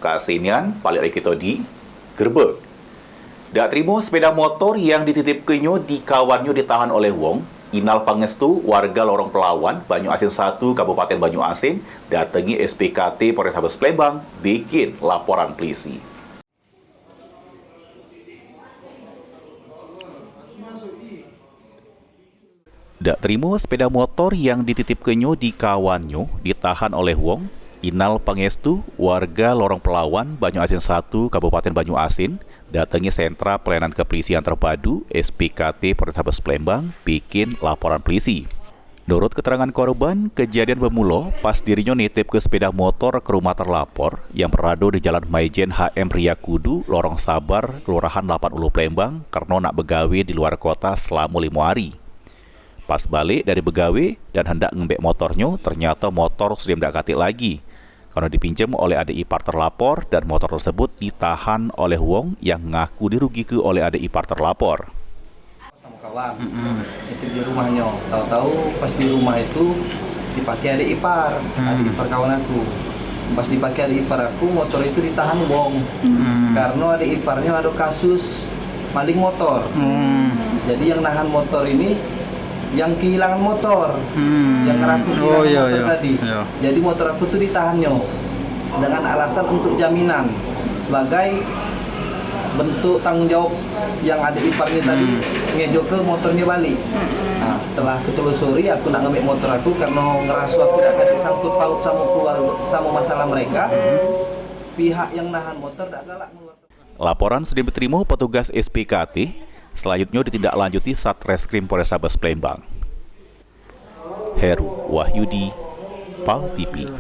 kasenian paling kita di gerbek. Dak terima sepeda motor yang dititip kenyo di kawannya ditahan oleh wong. Inal pangestu warga Lorong Pelawan, Banyu Asin 1, Kabupaten Banyu Asin, datangi SPKT Polrestabes Palembang, bikin laporan polisi. Dak terima sepeda motor yang dititip kenyo di kawannya ditahan oleh wong. Inal pangestu warga Lorong Pelawan, Banyu Asin 1, Kabupaten Banyu Asin, datangi sentra pelayanan kepolisian terpadu SPKT Polrestabes Palembang, bikin laporan polisi. Menurut keterangan korban, kejadian bermula pas dirinya nitip ke sepeda motor ke rumah terlapor yang berada di Jalan Maijen HM Riyakudu, Lorong Sabar, Kelurahan 80 Palembang, karena nak begawe di luar kota selama 5 hari. Pas balik dari begawe dan hendak ngembek motornya, ternyata motor sudah tidak katik lagi karena dipinjam oleh adik ipar terlapor, dan motor tersebut ditahan oleh wong yang ngaku dirugikan oleh adik ipar terlapor. Sama kawan, itu di rumahnya. Tahu-tahu pas di rumah itu dipakai adik ipar kawan aku. Pas dipakai adik ipar aku, motor itu ditahan wong. Karena adik iparnya ada kasus maling motor. Jadi yang nahan motor ini yang kehilangan motor, yang ngerasa kehilangan motor tadi. Jadi motor aku tuh ditahannya dengan alasan untuk jaminan sebagai bentuk tanggung jawab yang ada iparnya tadi ngejo ke motornya balik. Nah, setelah ketelusuri aku nak ngambil motor aku karena ngerasa aku tidak sangkut paut sama keluarga sama masalah mereka. Pihak yang nahan motor tidak galak. Laporan sudah diterima petugas SPKT. Selanjutnya ditindaklanjuti Satreskrim Polrestabes Palembang. Heru Wahyudi, PAL TV.